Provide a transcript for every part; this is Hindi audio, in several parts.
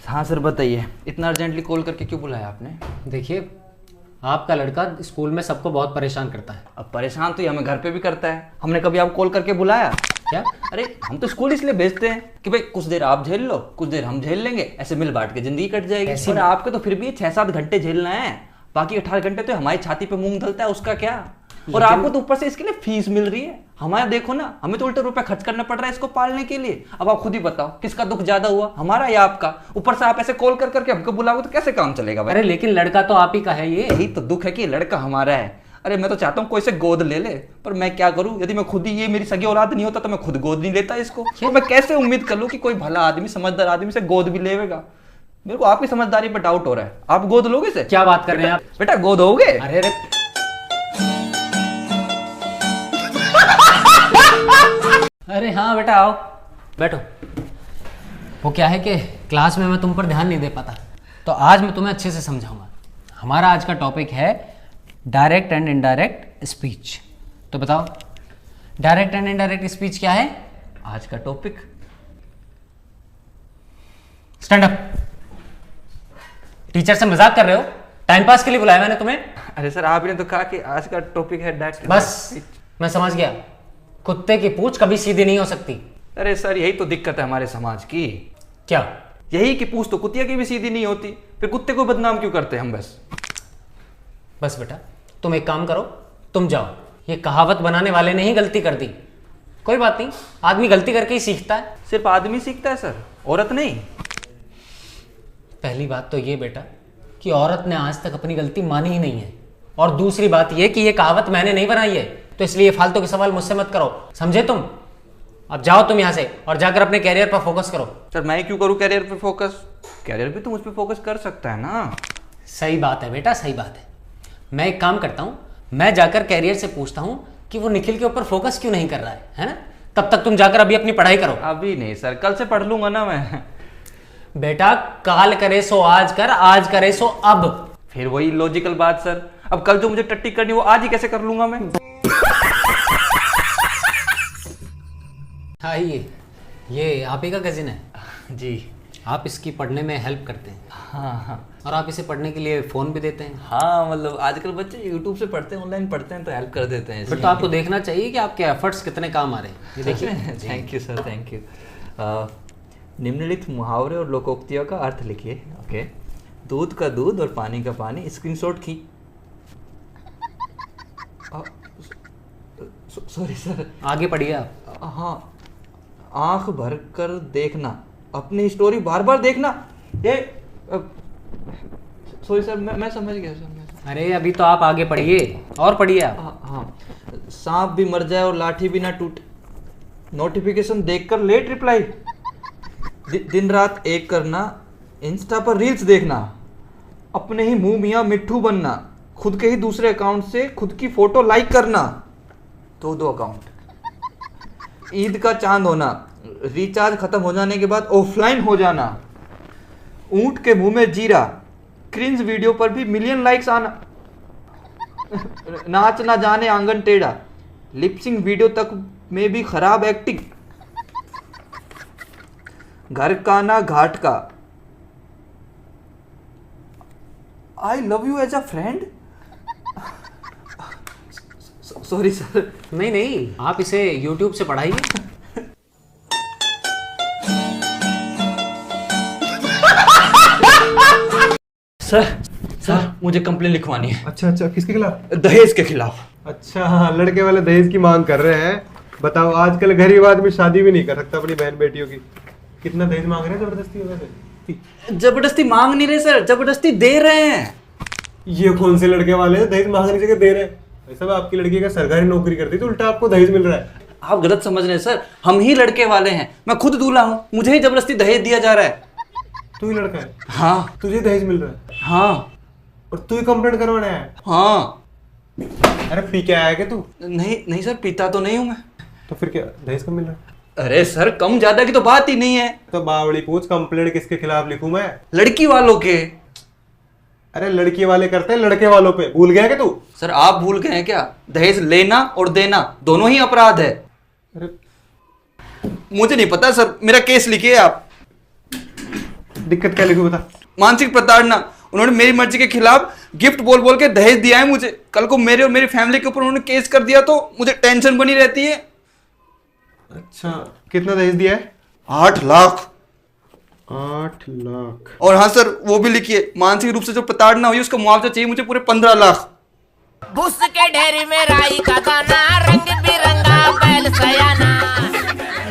हाँ सर बताइए, इतना अर्जेंटली कॉल करके क्यों बुलाया आपने? देखिए, आपका लड़का स्कूल में सबको बहुत परेशान करता है। अब परेशान तो ये हमें घर पे भी करता है। हमने कभी आपको कॉल करके बुलाया क्या? अरे हम तो स्कूल इसलिए भेजते हैं कि भाई कुछ देर आप झेल लो, कुछ देर हम झेल लेंगे, ऐसे मिल बांट के जिंदगी कट जाएगी। और आपके तो फिर भी 6-7 घंटे झेलना है, बाकी 18 घंटे तो हमारी छाती पे मूंग धलता है, उसका क्या? और आपको तो ऊपर से इसके लिए फीस मिल रही है। हमारा देखो ना, हमें तो उल्टे रुपए खर्च करना पड़ रहा है इसको पालने के लिए। अब आप खुद ही बताओ किसका दुख ज्यादा हुआ, हमारा या आपका? ऊपर से आप ऐसे कॉल कर करके हमको बुलाओगे तो कैसे काम चलेगा भाई? अरे लेकिन लड़का तो आप ही का है। यही तो दुख है कि लड़का हमारा है। अरे मैं तो चाहता हूँ कोई से गोद ले ले, पर मैं क्या करूँ? यदि मैं खुद ही, ये मेरी सगी औलाद नहीं होता तो मैं खुद गोद नहीं लेता इसको। तो मैं कैसे उम्मीद कर लूँ कि कोई भला आदमी, समझदार आदमी से गोद भी लेगा? मेरे को आपकी समझदारी पर डाउट हो रहा है। आप गोद लोगे से? क्या बात कर रहे हैं आप? बेटा गोद होगे? अरे अरे अरे हाँ बेटा, आओ बैठो। वो क्या है कि क्लास में मैं तुम पर ध्यान नहीं दे पाता, तो आज मैं तुम्हें अच्छे से समझाऊंगा। हमारा आज का टॉपिक है डायरेक्ट एंड इनडायरेक्ट स्पीच। तो बताओ, डायरेक्ट एंड इनडायरेक्ट स्पीच क्या है आज का टॉपिक? Stand up. टीचर से मजाक कर रहे हो? टाइम पास के लिए बुलाया मैंने तुम्हें। अरे सर आपने तो कहा कि आज का टॉपिक है डायरेक्ट। बस मैं समझ गया, कुत्ते की पूंछ कभी सीधी नहीं हो सकती। अरे सर यही तो दिक्कत है हमारे समाज की। क्या? यही कि पूछ तो कुतिया की भी सीधी नहीं होती, फिर कुत्ते को बदनाम क्यों करते हैं हम? बस बेटा, तुम एक काम करो, तुम जाओ। ये कहावत बनाने वाले ने ही गलती कर दी। कोई बात नहीं, आदमी गलती करके ही सीखता है। सिर्फ आदमी सीखता है सर, औरत नहीं। पहली बात तो ये बेटा कि औरत ने आज तक अपनी गलती मानी ही नहीं है, और दूसरी बात ये कि ये कहावत मैंने नहीं बनाई है, तो इसलिए फालतू के सवाल मुझसे मत करो, समझे तुम? अब जाओ तुम यहाँ से और जाकर अपने कैरियर पर फोकस करो। सर मैं क्यों करूँ कैरियर पे फोकस? कैरियर भी तो मुझ पे फोकस कर सकता है ना। सही बात है बेटा, सही बात है। मैं एक काम करता हूँ, मैं जाकर कैरियर से पूछता हूँ कि वो निखिल के ऊपर फोकस क्यों नहीं कर रहा है ना? तब तक तुम जाकर अभी अपनी पढ़ाई करो। अभी नहीं सर, कल से पढ़ लूंगा ना मैं। बेटा काल करे सो आज कर, आज करे सो अब। फिर वही लॉजिकल बात सर, अब कल जो मुझे टट्टी करनी वो आज ही कैसे कर लूंगा मैं? हाँ ये आप ही का कजिन है जी। आप इसकी पढ़ने में हेल्प करते हैं? हाँ। और आप इसे पढ़ने के लिए फ़ोन भी देते हैं? हाँ मतलब आजकल बच्चे यूट्यूब से पढ़ते हैं, ऑनलाइन पढ़ते हैं, तो हेल्प कर देते हैं। फिर तो आपको देखना चाहिए कि आपके एफर्ट्स कितने काम आ रहे हैं। ये देखिए। Thank you sir, thank you. निम्नलिखित मुहावरे और लोकोक्तियों का अर्थ लिखिए। ओके। दूध का दूध और पानी का पानी। स्क्रीनशॉट की। Sorry sir. आगे पढ़िए आप। हाँ, आंख भर कर देखना, अपनी स्टोरी बार बार देखना। ये सॉरी सर, मैं समझ गया सर। अरे अभी तो आप आगे पढ़िए, और पढ़िए आप। हाँ, सांप भी मर जाए और लाठी भी ना टूटे। नोटिफिकेशन देखकर लेट रिप्लाई। दिन रात एक करना, इंस्टा पर रील्स देखना, अपने ही मुंह मियाँ मिट्ठू बनना, खुद के ही दूसरे अकाउंट से खुद की फोटो लाइक करना, दो अकाउंट, ईद का चांद होना, रिचार्ज खत्म हो जाने के बाद ऑफलाइन हो जाना, ऊंट के मुंह में जीरा, क्रिंज वीडियो पर भी मिलियन लाइक्स आना, नाच ना जाने आंगन टेढ़ा, लिपसिंग वीडियो तक में भी खराब एक्टिंग, घर का ना घाट का, I love you as a friend. Sorry sir. नहीं, आप इसे YouTube से पढ़ाइए। सर मुझे कंप्लेन लिखवानी है। अच्छा, किसके खिलाफ? दहेज के खिलाफ। अच्छा हाँ, लड़के वाले दहेज की मांग कर रहे हैं। बताओ, आजकल गरीब आदमी शादी भी नहीं कर सकता अपनी बहन बेटियों की। कितना दहेज मांग रहे हैं जबरदस्ती वगैरह? जबरदस्ती मांग नहीं रहे सर, जबरदस्ती दे रहे हैं। ये कौन से लड़के वाले हैं दहेज मांगने की जगह दे रहे हैं? सब आपकी लड़की का सरकारी नौकरी करती तो उल्टा आपको दहेज मिल रहा है। आप गलत समझ रहे हैं सर, हम ही लड़के वाले हैं। मैं खुद दूल्हा हूँ, मुझे ही जबरदस्ती दहेज दिया जा रहा है। तू ही लड़का है? हाँ। तुझे दहेज मिल रहा है? हाँ। और तू ही कंप्लेंट करवाना है? हाँ। अरे पी के आया क्या तू? नहीं सर, पीता तो नहीं हूँ मैं। तो फिर क्या दहेज कम मिल रहा है? अरे सर कम ज्यादा की तो बात ही नहीं है। तो बावड़ी पूछ, कंप्लेंट किसके खिलाफ लिखूं मैं? लड़की वालों के। अरे लड़की वाले करते हैं लड़के वालों पे, भूल गया क्या तू? सर आप भूल गए हैं क्या? दहेज लेना और देना दोनों ही अपराध है। अरे मुझे नहीं पता सर, मेरा केस लिखिए आप। दिक्कत क्या लिखूं बता। मानसिक प्रताड़ना, उन्होंने मेरी मर्जी के खिलाफ गिफ्ट बोल बोल के दहेज दिया है मुझे। कल को मेरे और मेरी फैमिली के ऊपर उन्होंने केस कर दिया तो मुझे टेंशन बनी रहती है। अच्छा, कितना दहेज दिया है? 8 लाख। 8 लाख। और हाँ सर, वो भी लिखिए, मानसिक रूप से जो प्रताड़ना हुई उसका मुआवजा चाहिए मुझे पूरे 15 लाख। भूस के ढेरी में राई का दाना, रंग बिरंगा बैल सयाना।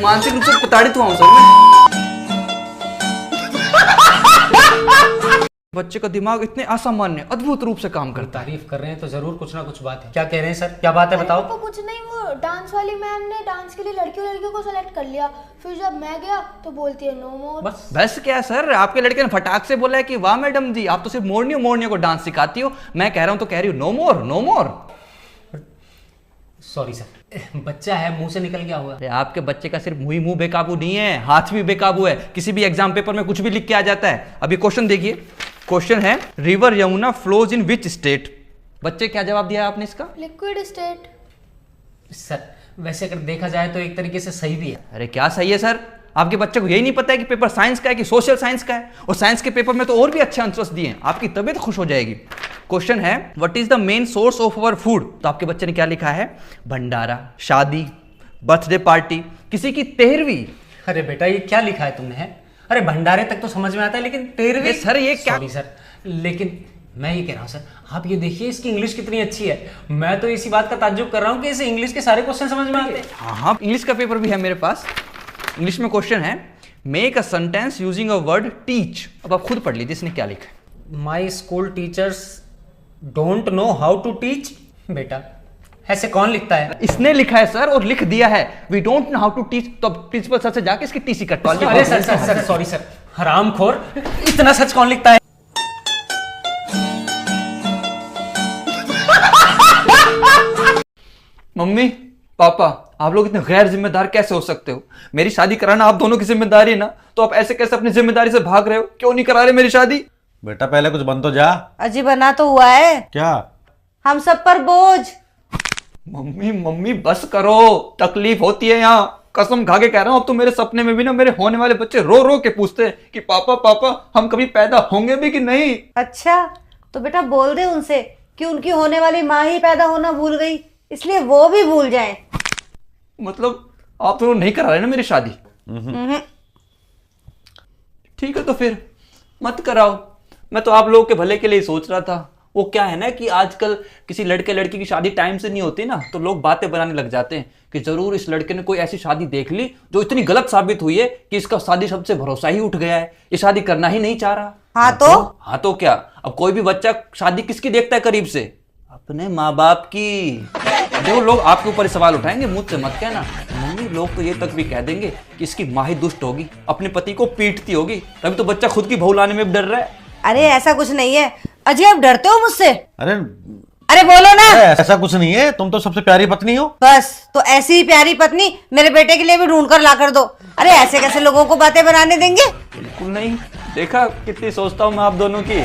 मानसिक रूप से प्रताड़ित हुआ हूँ सर मैं। बच्चे का दिमाग इतने असामान्य अद्भुत रूप से काम करता है। तारीफ कर रहे हैं तो जरूर कुछ ना कुछ बात है। क्या कह रहे हैं सर, क्या बात है बताओ। तो कुछ नहीं, वो डांस वाली मैम ने डांस के लिए लड़कियों को सेलेक्ट कर लिया, फिर जब मैं गया तो बोलती है नो मोर। बस क्या सर, आपके लड़के ने फटाक से बोला है कि वाह मैडम जी, आप तो सिर्फ मोरनियों को डांस सिखाती हो। मैं कह रहा हूं तो कह रही हूँ नो मोर नो मोर। सॉरी सर, बच्चा है, मुंह से निकल गया हुआ। अरे आपके बच्चे का सिर्फ मुंह बेकाबू नहीं है, हाथ भी बेकाबू है। किसी भी एग्जाम पेपर में कुछ भी लिख के आ जाता है। अभी क्वेश्चन देखिए, क्वेश्चन है river Yamuna flows in which state. बच्चे क्या जवाब दिया आपने इसका? Liquid state. सर वैसे अगर देखा जाए तो एक तरीके से सही भी है। अरे क्या सही है सर, आपके बच्चे को यही नहीं पता है कि पेपर साइंस का है कि सोशल साइंस का है। और साइंस के पेपर में तो और भी अच्छे आंसर्स दिए हैं, आपकी तबीयत खुश हो जाएगी। क्वेश्चन है what is the main source of our food. तो आपके बच्चे ने क्या लिखा है? भंडारा, शादी, बर्थडे पार्टी, किसी की 13वीं। अरे बेटा ये क्या लिखा है तुमने है? अरे भंडारे तक तो समझ में आता है, लेकिन 13वीं। सर ये क्या? सॉरी सर, लेकिन मैं ये कह रहा हूँ सर, आप ये देखिए इसकी इंग्लिश कितनी अच्छी है। मैं तो इसी बात का ताज्जुब कर रहा हूँ कि इसे इंग्लिश के सारे क्वेश्चन समझ में आते हैं। हाँ, इंग्लिश का पेपर भी है मेरे पास। इंग्लिश में क्वेश्चन है make a sentence using a word teach. अब आप खुद पढ़ लीजिए इसने क्या लिखा है। My school teachers don't know how to teach. बेटा ऐसे कौन लिखता है? इसने लिखा है सर, और लिख दिया है we don't know how to teach. तो प्रिंसिपल सर से जाके इसकी टीसी कटवा लीजिए। अरे sir sir sir sorry sir, हरामखोर, इतना सच कौन लिखता है? मम्मी पापा, आप लोग इतने गैर जिम्मेदार कैसे हो सकते हो? मेरी शादी कराना आप दोनों की जिम्मेदारी है ना, तो आप ऐसे कैसे अपनी जिम्मेदारी से भाग रहे हो? क्यों नहीं करा रहे मेरी शादी? बेटा पहले कुछ बन तो जा। अजी बना तो हुआ है, क्या? हम सब पर बोझ। मम्मी बस करो, तकलीफ होती है यहाँ। कसम खा के कह रहा हूँ, अब तो मेरे सपने में भी ना मेरे होने वाले बच्चे रो रो के पूछते हैं कि पापा पापा हम कभी पैदा होंगे भी कि नहीं। अच्छा तो बेटा बोल दे उनसे कि उनकी होने वाली माँ ही पैदा होना भूल गई, इसलिए वो भी भूल जाएं। मतलब आप दोनों नहीं करा रहे ना मेरी शादी? ठीक है तो फिर मत कराओ। मैं तो आप लोगों के भले के लिए सोच रहा था। वो क्या है ना कि आजकल किसी लड़के लड़की की शादी टाइम से नहीं होती ना, तो लोग बातें बनाने लग जाते हैं कि जरूर इस लड़के ने कोई ऐसी शादी देख ली जो इतनी गलत साबित हुई है कि इसका शादी सबसे भरोसा ही उठ गया है, ये शादी करना ही नहीं चाह रहा। हाँ तो क्या, अब कोई भी बच्चा शादी किसकी देखता है करीब से? अपने माँ बाप की। देखो लोग आपके ऊपर सवाल उठाएंगे, मुझसे मत कहना। मम्मी लोग तो ये तक भी कह देंगे कि इसकी माँ ही दुष्ट होगी, अपने पति को पीटती होगी, तभी तो बच्चा खुद की बहू लाने में भी डर रहा है। अरे ऐसा कुछ नहीं है। अजय आप डरते हो मुझसे? अरे बोलो ना। ऐसा कुछ नहीं है, तुम तो सबसे प्यारी पत्नी हो। बस तो ऐसी ही प्यारी पत्नी मेरे बेटे के लिए भी ढूंढ कर ला कर दो। अरे ऐसे कैसे लोगों को बातें बनाने देंगे? बिल्कुल नहीं। देखा कितनी सोचता हूँ मैं आप दोनों की।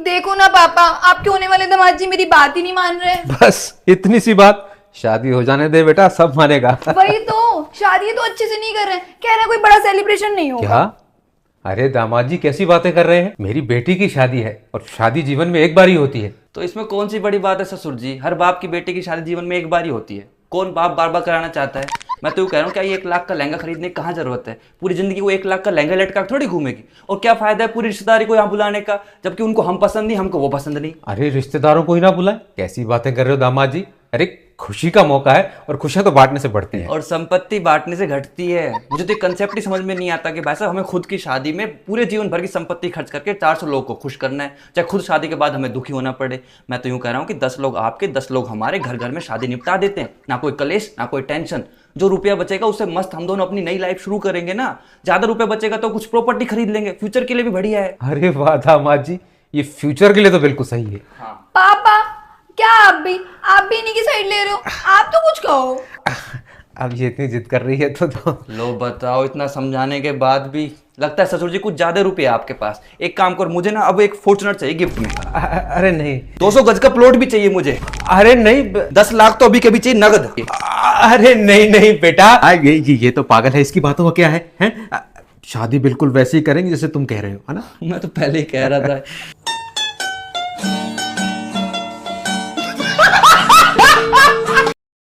देखो ना पापा, आपके होने वाले दामाद जी मेरी बात ही नहीं मान रहे। बस इतनी सी बात, शादी हो जाने दे बेटा, सब मानेगा। वही तो, शादी तो अच्छे से नहीं कर रहे, कह रहे हैं कोई बड़ा सेलिब्रेशन नहीं होगा। क्या? अरे दामाद जी कैसी बातें कर रहे हैं? मेरी बेटी की शादी है और शादी जीवन में एक बार ही होती है। तो इसमें कौन सी बड़ी बात है ससुर जी? हर बाप की बेटी की शादी जीवन में एक बार ही होती है। कौन बाप बार बार कराना चाहता है? मैं तो कह रहा हूँ क्या ये 1 लाख का लहंगा खरीदने की कहाँ जरूरत है? पूरी जिंदगी वो 1 लाख का लहंगा लटका थोड़ी घूमेगी। और क्या फायदा है पूरी रिश्तेदारी को यहाँ बुलाने का, जबकि उनको हम पसंद नहीं, हमको वो पसंद नहीं। अरे रिश्तेदारों को ही ना बुलाए, कैसी बातें कर रहे हो दामाद जी? अरे खुशी का मौका है और खुशियां तो बांटने से बढ़ती हैं। और संपत्ति बांटने से घटती है। मुझे तो कंसेप्ट ही समझ में नहीं आता कि भाई साहब हमें खुद की शादी में पूरे जीवन भर की संपत्ति खर्च करके 400 लोगों को खुश करना है, चाहे खुद शादी के बाद हमें दुखी होना पड़े। मैं तो यूं कह रहा हूँ कि 10 लोग आपके 10 लोग हमारे घर घर में शादी निपटा देते हैं, ना कोई कलेश ना कोई टेंशन। जो रुपया बचेगा उससे मस्त हम दोनों अपनी नई लाइफ शुरू करेंगे ना। ज्यादा रुपया बचेगा तो कुछ प्रॉपर्टी खरीद लेंगे, फ्यूचर के लिए भी बढ़िया है। अरे वाह दामाद जी, ये फ्यूचर के लिए तो बिल्कुल सही है। पापा क्या आप भी इन्हीं की साइड ले रहे हो? आप तो कुछ कहो। अब ये इतनी जिद कर रही है तो लो बताओ, इतना समझाने के बाद भी लगता है ससुर जी कुछ ज्यादा रुपये है आपके पास। एक काम कर, मुझे ना अब एक फॉर्च्यूनर चाहिए गिफ्ट में। अरे नहीं, 200 गज का प्लॉट भी चाहिए मुझे। अरे नहीं 10 लाख तो अभी कभी चाहिए नगद। अरे नहीं नहीं बेटा, ये तो पागल है, इसकी बातों का क्या है, हैं? शादी बिल्कुल वैसे ही करेंगे जैसे तुम कह रहे हो, है ना? मैं तो पहले ही कह रहा था